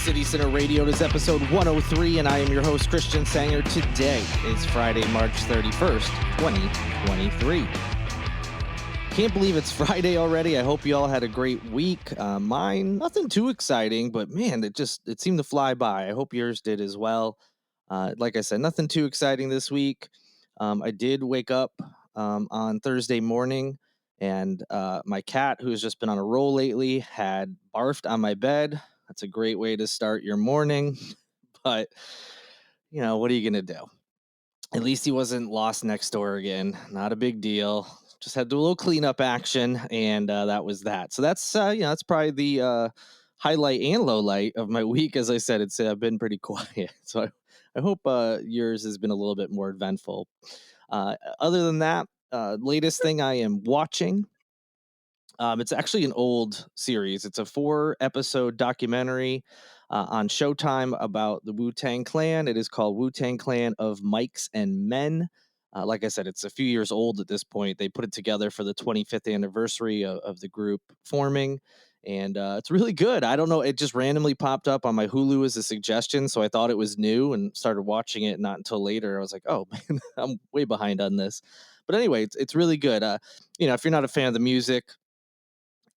City Center Radio. It is episode 103, and I am your host, Christian Sanger. Today is Friday, March 31st, 2023. Can't believe it's Friday already. I hope you all had a great week. Mine, nothing too exciting, but man, it seemed to fly by. I hope yours did as well. Like I said, nothing too exciting this week. I did wake up on Thursday morning, and my cat, who has just been on a roll lately, had barfed on my bed. That's a great way to start your morning, but what are you going to do? At least he wasn't lost next door again. Not a big deal. Just had to do a little cleanup action, and that was that. So that's that's probably the highlight and low light of my week. As I said, it's been pretty quiet. So I hope yours has been a little bit more eventful. Other than that, latest thing I am watching. It's actually an old series. It's a 4-episode documentary on Showtime about the Wu-Tang Clan. It is called Wu-Tang Clan of Mics and Men. Like I said, it's a few years old at this point. They put it together for the 25th anniversary of the group forming, and it's really good. I don't know. It just randomly popped up on my Hulu as a suggestion, so I thought it was new and started watching it. Not until later, I was like, oh, man, I'm way behind on this. But anyway, it's really good. If you're not a fan of the music,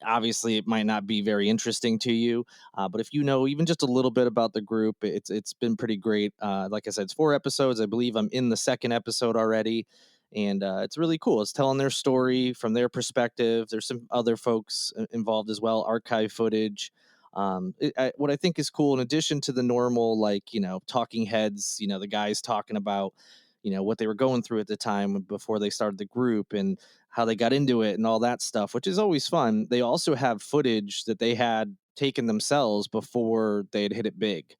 obviously it might not be very interesting to you, but if you know even just a little bit about the group, it's been pretty great. Like I said, it's 4 episodes. I believe I'm in the second episode already, and it's really cool. It's telling their story from their perspective. There's some other folks involved as well, archive footage. What I think is cool, in addition to the normal, talking heads, the guys talking about what they were going through at the time before they started the group and how they got into it and all that stuff, which is always fun. They also have footage that they had taken themselves before they had hit it big.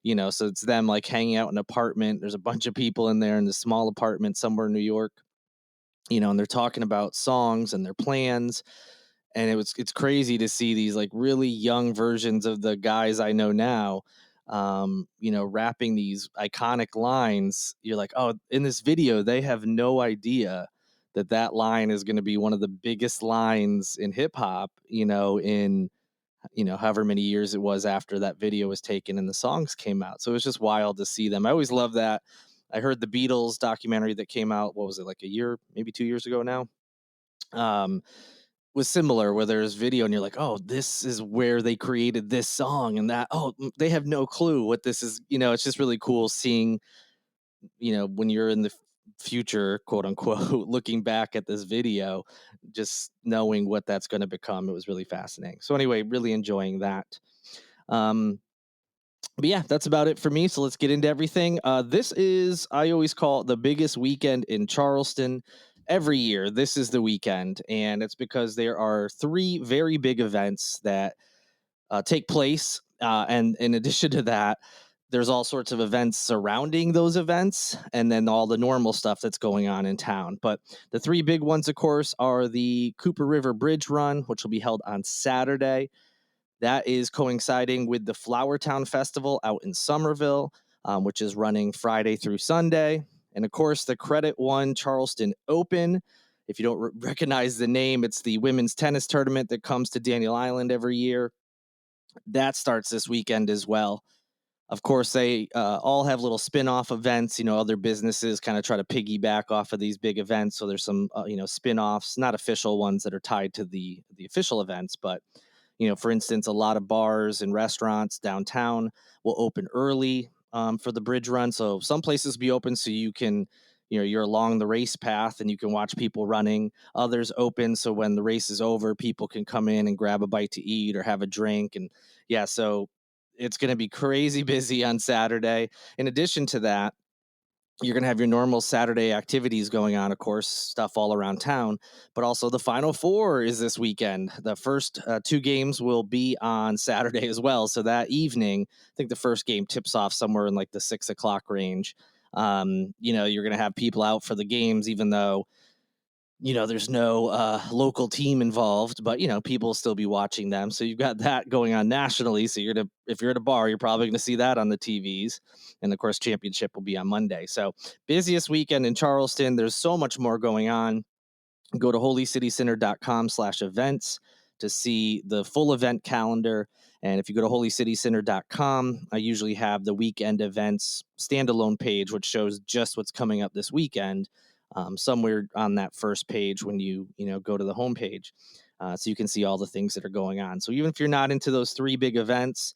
So it's them like hanging out in an apartment. There's a bunch of people in there in this small apartment somewhere in New York, and they're talking about songs and their plans. And it's crazy to see these like really young versions of the guys I know now, rapping these iconic lines. You're like, oh, in this video, they have no idea that line is going to be one of the biggest lines in hip hop, in, however many years it was after that video was taken and the songs came out. So it was just wild to see them. I always love that. I heard the Beatles documentary that came out, what was it, like a year, maybe 2 years ago now? Was similar, where there's video and you're like, oh, this is where they created this song and that. Oh, they have no clue what this is. It's just really cool seeing, when you're in the future, quote unquote, looking back at this video, just knowing what that's going to become. It was really fascinating. So anyway, really enjoying that. But yeah, that's about it for me. So let's get into everything. This is, I always call it the biggest weekend in Charleston. Every year, this is the weekend, and it's because there are 3 very big events that take place. And in addition to that, there's all sorts of events surrounding those events, and then all the normal stuff that's going on in town. But the 3 big ones, of course, are the Cooper River Bridge Run, which will be held on Saturday. That is coinciding with the Flowertown Festival out in Somerville, which is running Friday through Sunday. And of course, the Credit One Charleston Open. If you don't recognize the name, it's the women's tennis tournament that comes to Daniel Island every year. That starts this weekend as well. Of course, they all have little spin-off events. Other businesses kind of try to piggyback off of these big events. So there's some, spin-offs, not official ones that are tied to the official events, but for instance, a lot of bars and restaurants downtown will open early for the bridge run. So some places be open so you can, you're along the race path and you can watch people running. Others open so when the race is over, people can come in and grab a bite to eat or have a drink. And yeah, so it's going to be crazy busy on Saturday. In addition to that, you're going to have your normal Saturday activities going on, of course, stuff all around town, but also the Final Four is this weekend. The first 2 games will be on Saturday as well. So that evening, I think the first game tips off somewhere in like the 6 o'clock range. You're going to have people out for the games, even though, there's no local team involved, but, people will still be watching them. So you've got that going on nationally. So if you're at a bar, you're probably going to see that on the TVs. And of course, championship will be on Monday. So busiest weekend in Charleston. There's so much more going on. Go to holycitycenter.com/events to see the full event calendar. And if you go to holycitycenter.com, I usually have the weekend events standalone page, which shows just what's coming up this weekend, somewhere on that first page when you go to the homepage. So you can see all the things that are going on. So even if you're not into those three big events,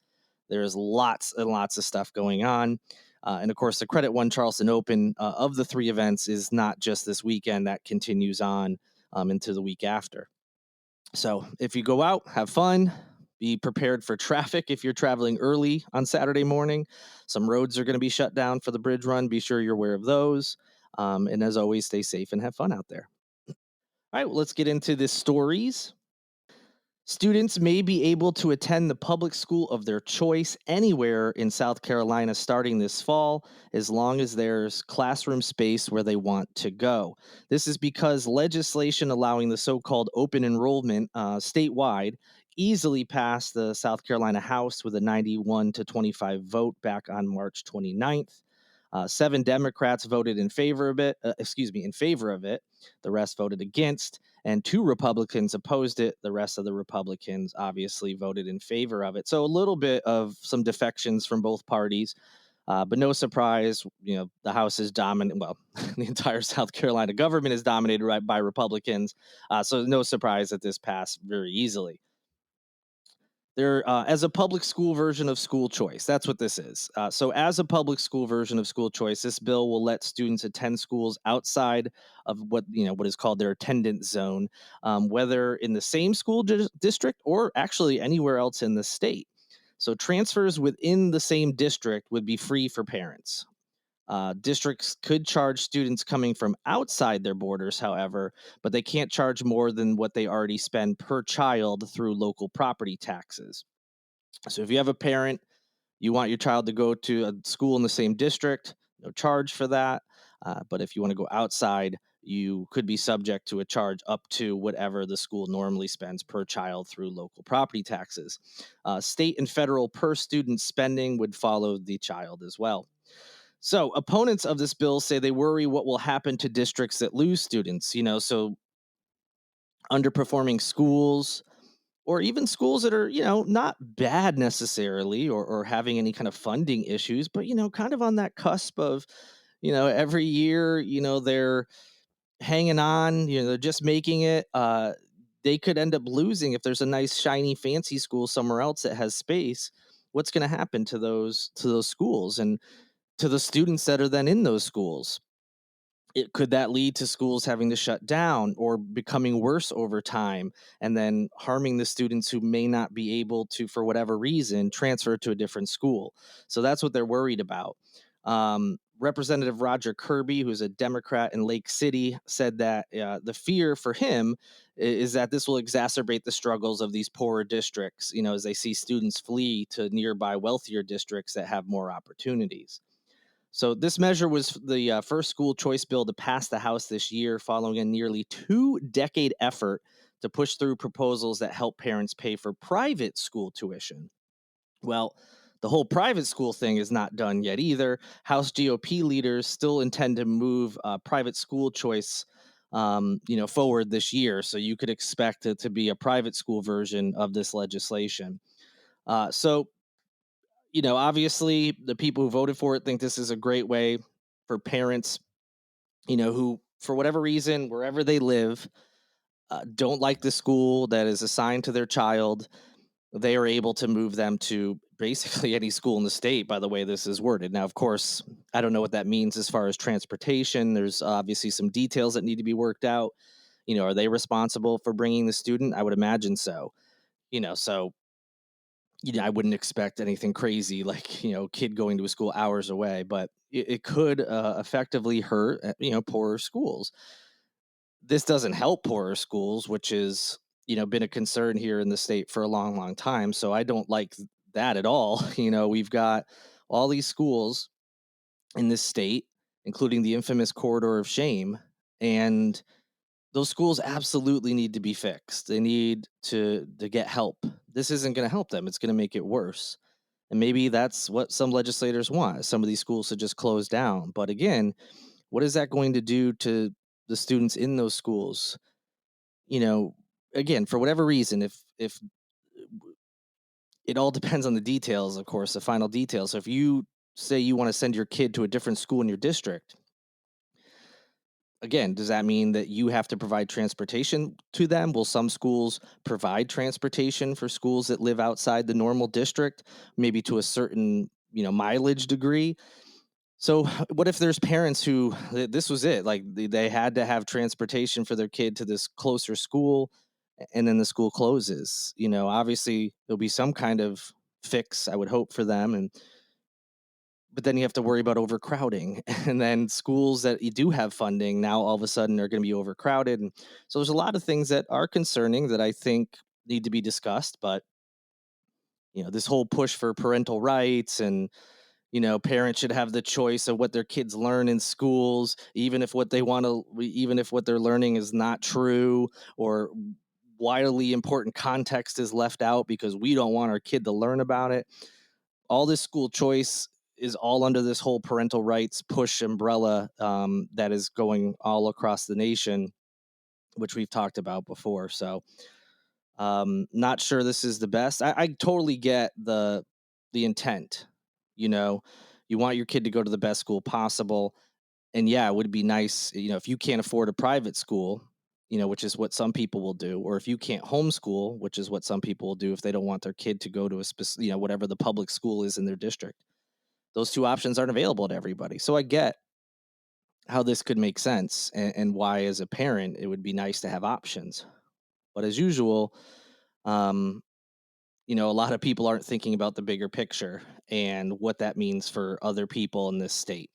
there's lots and lots of stuff going on. And of course, the Credit One Charleston Open of the three events is not just this weekend. That continues on into the week after. So if you go out, have fun, be prepared for traffic if you're traveling early on Saturday morning. Some roads are going to be shut down for the bridge run. Be sure you're aware of those. And as always, stay safe and have fun out there. All right, well, let's get into the stories. Students may be able to attend the public school of their choice anywhere in South Carolina starting this fall, as long as there's classroom space where they want to go. This is because legislation allowing the so called open enrollment statewide easily passed the South Carolina House with a 91 to 25 vote back on March 29th. 7 Democrats voted in favor of it. In favor of it. The rest voted against, and 2 Republicans opposed it. The rest of the Republicans obviously voted in favor of it. So a little bit of some defections from both parties, but no surprise. The House is dominant. Well, the entire South Carolina government is dominated by Republicans. So no surprise that this passed very easily. They're as a public school version of school choice. That's what this is. So, as a public school version of school choice, this bill will let students attend schools outside of what is called their attendance zone, whether in the same school district or actually anywhere else in the state. So, transfers within the same district would be free for parents. Districts could charge students coming from outside their borders, however, but they can't charge more than what they already spend per child through local property taxes. So if you have a parent, you want your child to go to a school in the same district, no charge for that. But if you want to go outside, you could be subject to a charge up to whatever the school normally spends per child through local property taxes. State and federal per student spending would follow the child as well. So opponents of this bill say they worry what will happen to districts that lose students, so underperforming schools or even schools that are, not bad necessarily or having any kind of funding issues, but, kind of on that cusp of, every year, they're hanging on, they're just making it. They could end up losing if there's a nice, shiny, fancy school somewhere else that has space. What's going to happen to those schools and to the students that are then in those schools? Could that lead to schools having to shut down or becoming worse over time and then harming the students who may not be able to, for whatever reason, transfer to a different school? So that's what they're worried about. Representative Roger Kirby, who's a Democrat in Lake City, said that the fear for him is that this will exacerbate the struggles of these poorer districts, as they see students flee to nearby wealthier districts that have more opportunities. So this measure was the first school choice bill to pass the House this year, following a nearly 2-decade effort to push through proposals that help parents pay for private school tuition. Well, the whole private school thing is not done yet either. House GOP leaders still intend to move private school choice, forward this year. So you could expect it to be a private school version of this legislation. So obviously the people who voted for it think this is a great way for parents, who, for whatever reason, wherever they live, don't like the school that is assigned to their child. They are able to move them to basically any school in the state by the way this is worded. Now, of course, I don't know what that means as far as transportation. There's obviously some details that need to be worked out. Are they responsible for bringing the student? I would imagine so. So I wouldn't expect anything crazy like, kid going to a school hours away, but it could effectively hurt, poorer schools. This doesn't help poorer schools, which is, been a concern here in the state for a long, long time. So I don't like that at all. We've got all these schools in this state, including the infamous corridor of shame. And those schools absolutely need to be fixed. They need to get help. This isn't going to help them. It's going to make it worse. And maybe that's what some legislators want. Some of these schools to just close down. But again, what is that going to do to the students in those schools? Again, for whatever reason, if It all depends on the details, of course, the final details. So if you say you want to send your kid to a different school in your district, again, does that mean that you have to provide transportation to them? Will some schools provide transportation for schools that live outside the normal district, maybe to a certain, mileage degree? So what if there's parents who this was it, like they had to have transportation for their kid to this closer school, and then the school closes? Obviously there'll be some kind of fix, I would hope, for them, and but then you have to worry about overcrowding. And then schools that you do have funding now all of a sudden are going to be overcrowded. And so there's a lot of things that are concerning that I think need to be discussed. But this whole push for parental rights, and parents should have the choice of what their kids learn in schools, even if what they're learning is not true, or widely important context is left out because we don't want our kid to learn about it. All this school choice is all under this whole parental rights push umbrella, that is going all across the nation, which we've talked about before. So, not sure this is the best. I totally get the intent. You know, you want your kid to go to the best school possible, and yeah, it would be nice. If you can't afford a private school, which is what some people will do, or if you can't homeschool, which is what some people will do if they don't want their kid to go to a specific, whatever the public school is in their district. Those two options aren't available to everybody. So I get how this could make sense, and why, as a parent, it would be nice to have options. But as usual, um, a lot of people aren't thinking about the bigger picture and what that means for other people in this state.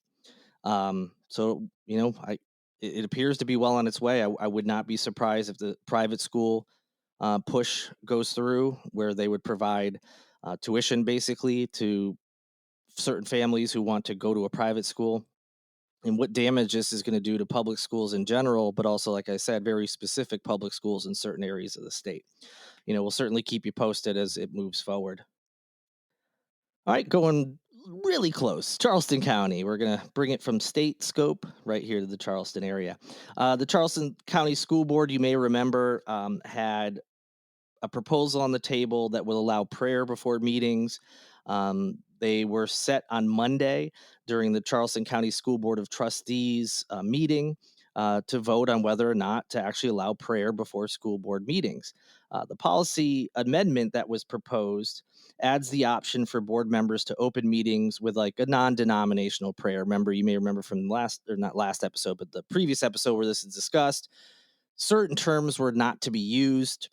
So, it appears to be well on its way. I would not be surprised if the private school push goes through, where they would provide tuition basically to certain families who want to go to a private school, and what damage this is going to do to public schools in general, but also, like I said, very specific public schools in certain areas of the state. We'll certainly keep you posted as it moves forward. All right, going really close, Charleston County. We're going to bring it from state scope right here to the Charleston area. The Charleston County School Board, you may remember, had a proposal on the table that will allow prayer before meetings. They were set on Monday during the Charleston County School Board of Trustees meeting to vote on whether or not to actually allow prayer before school board meetings. The policy amendment that was proposed adds the option for board members to open meetings with like a non-denominational prayer. Remember, you may remember from last, or not last episode, but the previous episode where this is discussed, certain terms were not to be used,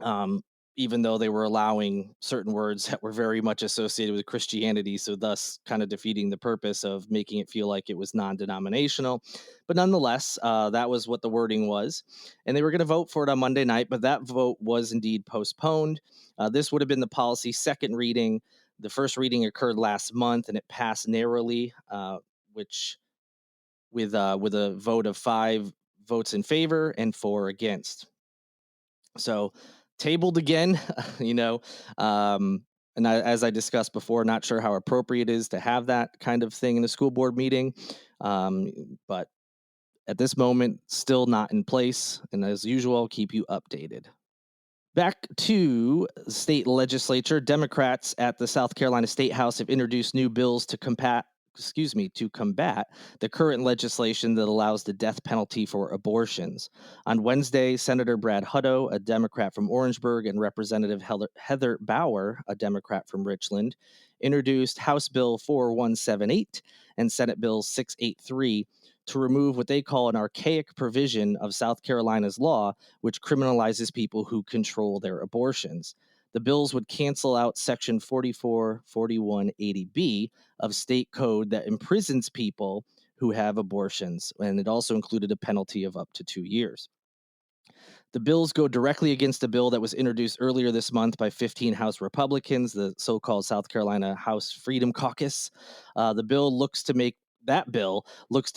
um, even though they were allowing certain words that were very much associated with Christianity, so thus kind of defeating the purpose of making it feel like it was non-denominational. But nonetheless, that was what the wording was, and they were going to vote for it on Monday night, but that vote was indeed postponed. This would have been the policy second reading. The first reading occurred last month, and it passed narrowly, which with a vote of 5 votes in favor and 4 against. So tabled again, you know, and as I discussed before, not sure how appropriate it is to have that kind of thing in a school board meeting, but at this moment, still not in place. And as usual, I'll keep you updated. Back to state legislature, Democrats at the South Carolina State House have introduced new bills to combat the current legislation that allows the death penalty for abortions. On Wednesday, Senator Brad Hutto, a Democrat from Orangeburg, and Representative Heather Bauer, a Democrat from Richland, introduced House Bill 4178 and Senate Bill 683 to remove what they call an archaic provision of South Carolina's law, which criminalizes people who control their abortions. The bills would cancel out Section 444180B of state code that imprisons people who have abortions, and it also included a penalty of up to 2 years. The bills go directly against a bill that was introduced earlier this month by 15 House Republicans, the so-called South Carolina House Freedom Caucus. That bill looks to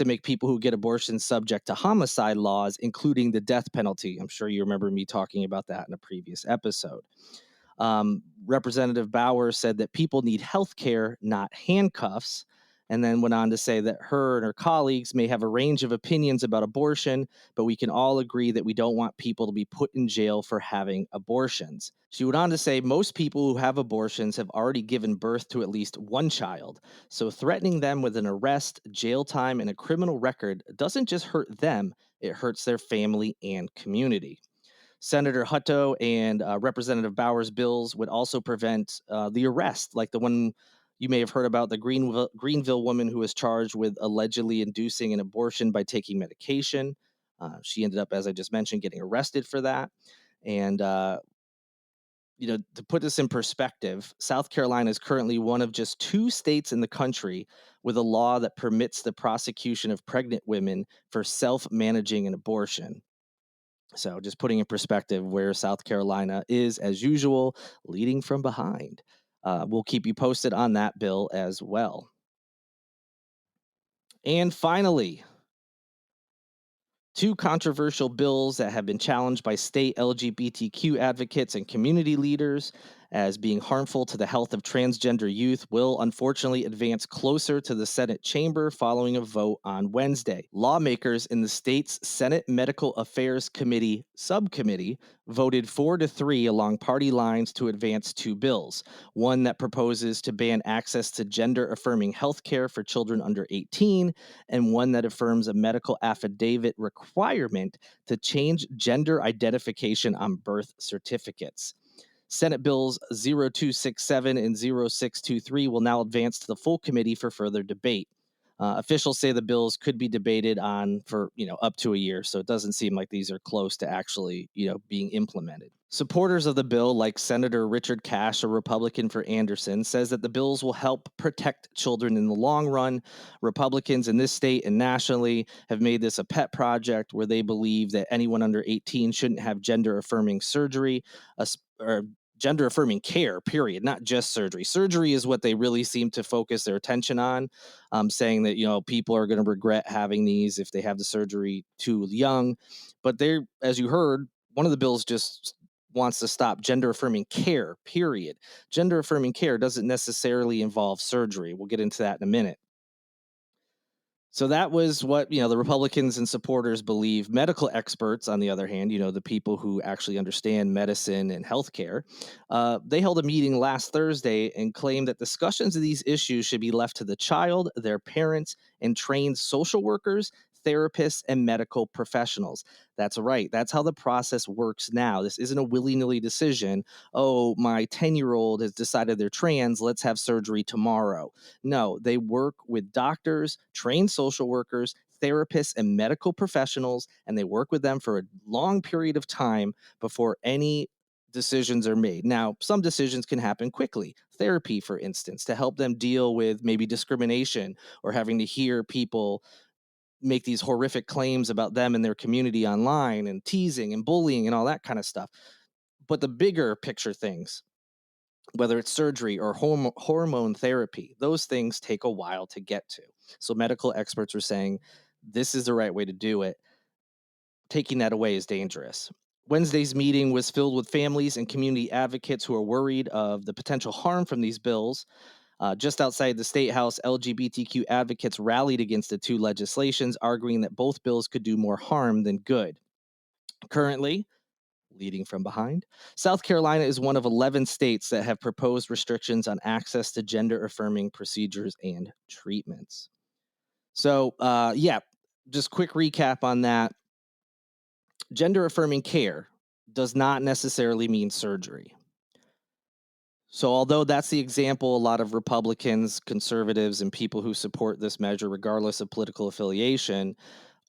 make people who get abortions subject to homicide laws, including the death penalty. I'm sure you remember me talking about that in a previous episode. Representative Bauer said that people need health care, not handcuffs. And then went on to say that her and her colleagues may have a range of opinions about abortion, but we can all agree that we don't want people to be put in jail for having abortions. She went on to say most people who have abortions have already given birth to at least one child, so threatening them with an arrest, jail time, and a criminal record doesn't just hurt them, it hurts their family and community. Senator Hutto and Representative Bauer's bills would also prevent the arrest, like the one you may have heard about, the Greenville woman who was charged with allegedly inducing an abortion by taking medication. She ended up, as I just mentioned, getting arrested for that. And to put this in perspective, South Carolina is currently one of just two states in the country with a law that permits the prosecution of pregnant women for self-managing an abortion. So, just putting in perspective where South Carolina is, as usual, leading from behind. We'll keep you posted on that bill as well. And finally, two controversial bills that have been challenged by state LGBTQ advocates and community leaders as being harmful to the health of transgender youth will unfortunately advance closer to the Senate chamber following a vote on Wednesday. Lawmakers in the state's Senate Medical Affairs Committee subcommittee voted 4-3 along party lines to advance two bills. One that proposes to ban access to gender affirming health care for children under 18, and one that affirms a medical affidavit requirement to change gender identification on birth certificates. Senate Bills 0267 and 0623 will now advance to the full committee for further debate. Officials say the bills could be debated on for up to a year, so it doesn't seem like these are close to actually being implemented. Supporters of the bill, like Senator Richard Cash, a Republican for Anderson, says that the bills will help protect children in the long run. Republicans in this state and nationally have made this a pet project where they believe that anyone under 18 shouldn't have gender affirming surgery, or gender affirming care, period, not just surgery. Surgery is what they really seem to focus their attention on, saying that, people are going to regret having these if they have the surgery too young. But they're, as you heard, one of the bills just wants to stop gender affirming care, period. Gender affirming care doesn't necessarily involve surgery. We'll get into that in a minute. So that was what, the Republicans and supporters believe. Medical experts, on the other hand, the people who actually understand medicine and healthcare, they held a meeting last Thursday and claimed that discussions of these issues should be left to the child, their parents, and trained social workers, therapists, and medical professionals. That's right. That's how the process works now. This isn't a willy-nilly decision. Oh, my 10-year-old has decided they're trans. Let's have surgery tomorrow. No, they work with doctors, trained social workers, therapists, and medical professionals, and they work with them for a long period of time before any decisions are made. Now, some decisions can happen quickly. Therapy, for instance, to help them deal with maybe discrimination or having to hear people make these horrific claims about them and their community online, and teasing and bullying and all that kind of stuff. But the bigger picture things, whether it's surgery or hormone therapy, those things take a while to get to. So medical experts are saying this is the right way to do it. Taking that away is dangerous. Wednesday's meeting was filled with families and community advocates who are worried of the potential harm from these bills. Just outside the State House, LGBTQ advocates rallied against the two legislations, arguing that both bills could do more harm than good. Currently, leading from behind, South Carolina is one of 11 states that have proposed restrictions on access to gender affirming procedures and treatments. So, just quick recap on that. Gender affirming care does not necessarily mean surgery. So, although that's the example, a lot of Republicans, conservatives, and people who support this measure, regardless of political affiliation,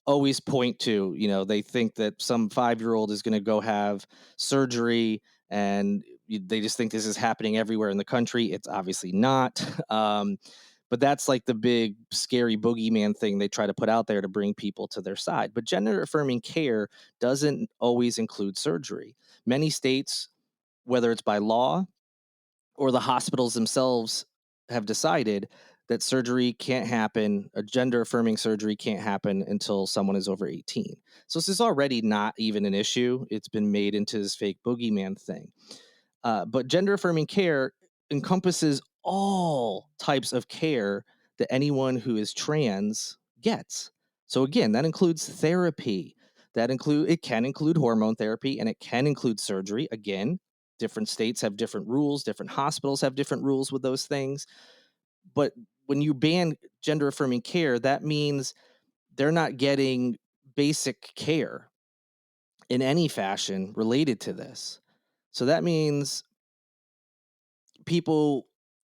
always point to, they think that some 5-year-old is going to go have surgery, and they just think this is happening everywhere in the country. It's obviously not. But that's like the big scary boogeyman thing they try to put out there to bring people to their side. But gender affirming care doesn't always include surgery. Many states, whether it's by law or the hospitals themselves, have decided that surgery can't happen, a gender affirming surgery can't happen until someone is over 18. So this is already not even an issue. It's been made into this fake boogeyman thing. But gender affirming care encompasses all types of care that anyone who is trans gets. So again, that includes therapy. It can include hormone therapy, and it can include surgery. Again, different states have different rules, different hospitals have different rules with those things. But when you ban gender affirming care, that means they're not getting basic care in any fashion related to this. So that means people,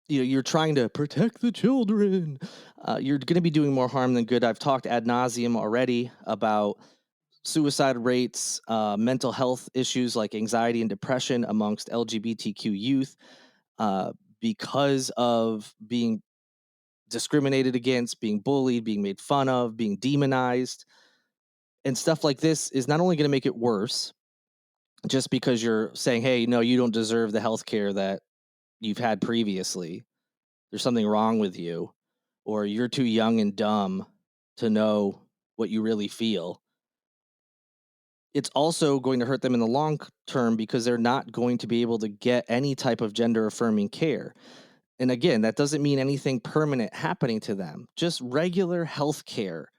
you're trying to protect the children. You're going to be doing more harm than good. I've talked ad nauseum already about suicide rates, mental health issues like anxiety and depression amongst LGBTQ youth because of being discriminated against, being bullied, being made fun of, being demonized. And stuff like this is not only going to make it worse just because you're saying, hey, no, you don't deserve the health care that you've had previously. There's something wrong with you, or you're too young and dumb to know what you really feel. It's also going to hurt them in the long term because they're not going to be able to get any type of gender affirming care. And again, that doesn't mean anything permanent happening to them, just regular health care.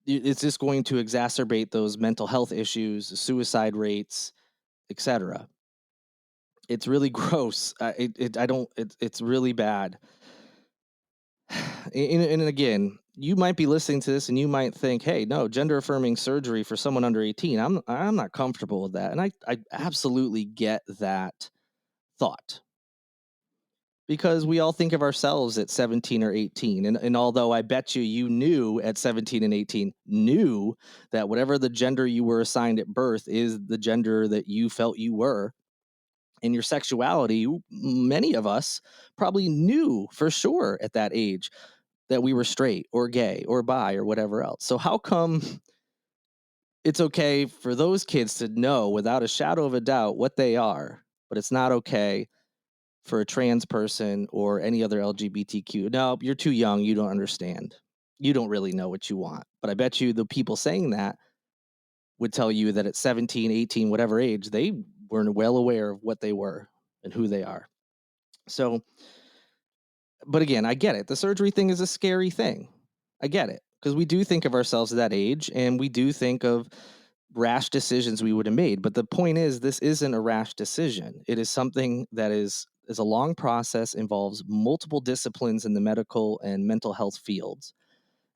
It's just going to exacerbate those mental health issues, suicide rates, etc. It's really gross. It's really bad. And again, you might be listening to this and you might think, hey, no, gender affirming surgery for someone under 18. I'm not comfortable with that. And I absolutely get that thought. Because we all think of ourselves at 17 or 18. And although I bet you knew at 17 and 18, knew that whatever the gender you were assigned at birth is the gender that you felt you were, and your sexuality, many of us probably knew for sure at that age that we were straight or gay or bi or whatever else. So how come it's okay for those kids to know without a shadow of a doubt what they are, but it's not okay for a trans person or any other LGBTQ? No, you're too young. You don't understand. You don't really know what you want. But I bet you the people saying that would tell you that at 17, 18, whatever age, they were well aware of what they were and who they are. So, but again, I get it. The surgery thing is a scary thing. I get it. Because we do think of ourselves at that age, and we do think of rash decisions we would have made. But the point is, this isn't a rash decision. It is something that is a long process, involves multiple disciplines in the medical and mental health fields.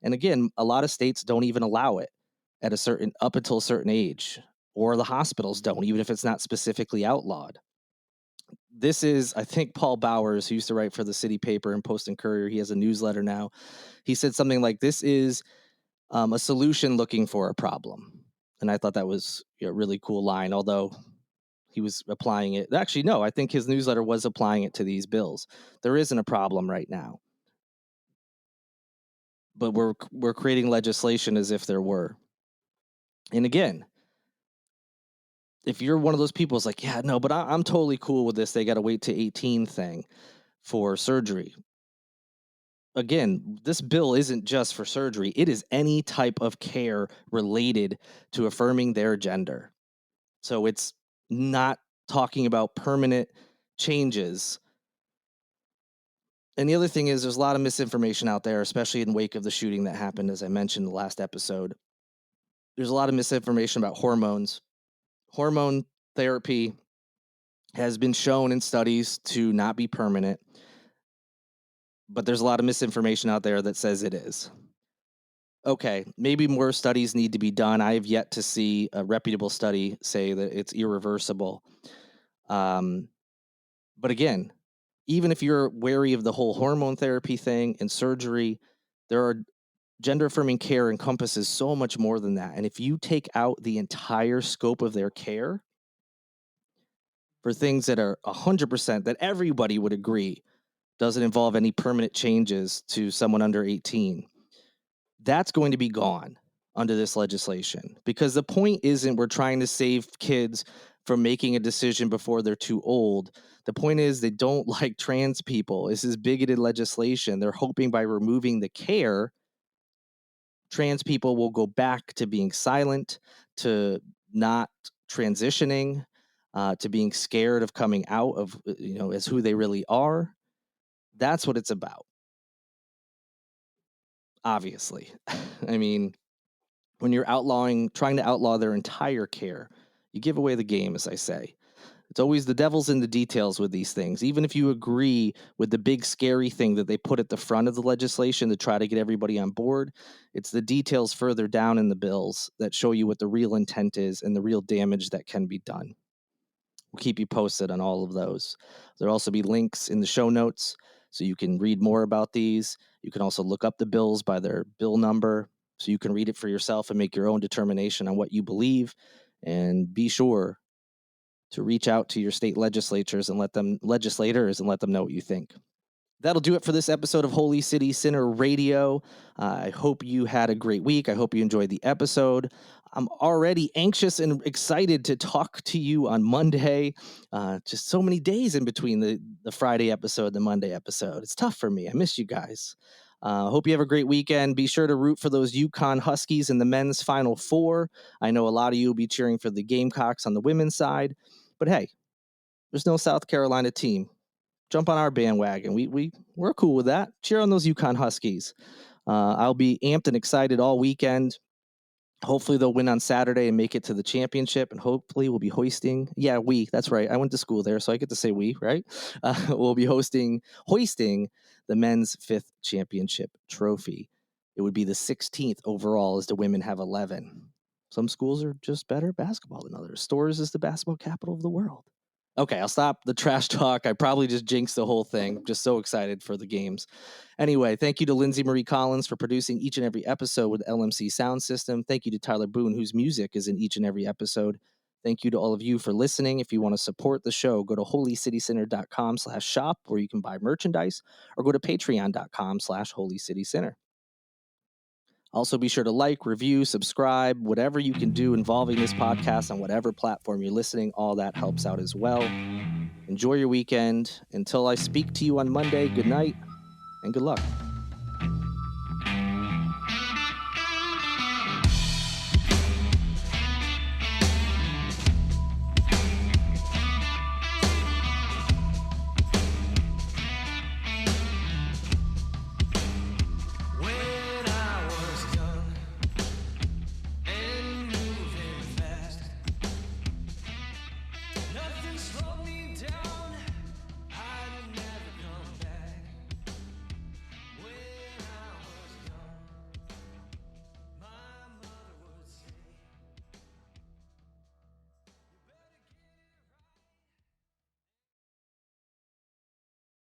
And again, a lot of states don't even allow it at up until a certain age, or the hospitals don't, even if it's not specifically outlawed. This is, I think, Paul Bowers, who used to write for the City Paper and Post and Courier. He has a newsletter now. He said something like, this is a solution looking for a problem. And I thought that was a really cool line, although he was applying it. Actually, no, I think his newsletter was applying it to these bills. There isn't a problem right now, but we're creating legislation as if there were. And again, if you're one of those people who's like, yeah, no, but I'm totally cool with this, they got to wait to 18 thing for surgery. Again, this bill isn't just for surgery. It is any type of care related to affirming their gender. So it's not talking about permanent changes. And the other thing is, there's a lot of misinformation out there, especially in wake of the shooting that happened, as I mentioned in the last episode. There's a lot of misinformation about hormones. Hormone therapy has been shown in studies to not be permanent, but there's a lot of misinformation out there that says it is. Okay, maybe more studies need to be done. I have yet to see a reputable study say that it's irreversible. But again, even if you're wary of the whole hormone therapy thing and surgery, there are gender affirming care encompasses so much more than that. And if you take out the entire scope of their care for things that are 100% that everybody would agree doesn't involve any permanent changes to someone under 18, that's going to be gone under this legislation. Because the point isn't we're trying to save kids from making a decision before they're too old. The point is they don't like trans people. This is bigoted legislation. They're hoping by removing the care, trans people will go back to being silent, to not transitioning, to being scared of coming out of, as who they really are. That's what it's about. obviously. I mean, when you're trying to outlaw their entire care, you give away the game, as I say. It's always the devil's in the details with these things. Even if you agree with the big scary thing that they put at the front of the legislation to try to get everybody on board, it's the details further down in the bills that show you what the real intent is and the real damage that can be done. We'll keep you posted on all of those. There'll also be links in the show notes so you can read more about these. You can also look up the bills by their bill number so you can read it for yourself and make your own determination on what you believe. And be sure to reach out to your state legislators and let them know what you think. That'll do it for this episode of Holy City Sinner Radio. I hope you had a great week. I hope you enjoyed the episode. I'm already anxious and excited to talk to you on Monday. Just so many days in between the Friday episode and the Monday episode. It's tough for me. I miss you guys. Hope you have a great weekend. Be sure to root for those UConn Huskies in the men's Final Four. I know a lot of you will be cheering for the Gamecocks on the women's side. But hey, there's no South Carolina team. Jump on our bandwagon. We're cool with that. Cheer on those UConn Huskies. I'll be amped and excited all weekend. Hopefully they'll win on Saturday and make it to the championship, and hopefully we'll be hoisting. Yeah, that's right. I went to school there, so I get to say we, right? We'll be hoisting the men's 5th championship trophy. It would be the 16th overall, as the women have 11. Some schools are just better at basketball than others. Storrs is the basketball capital of the world. Okay, I'll stop the trash talk. I probably just jinxed the whole thing. Just so excited for the games. Anyway, thank you to Lindsay Marie Collins for producing each and every episode with LMC Sound System. Thank you to Tyler Boone, whose music is in each and every episode. Thank you to all of you for listening. If you want to support the show, go to holycitycenter.com/shop, where you can buy merchandise, or go to patreon.com/holycitycenter. Also, be sure to like, review, subscribe, whatever you can do involving this podcast on whatever platform you're listening. All that helps out as well. Enjoy your weekend. Until I speak to you on Monday, good night and good luck.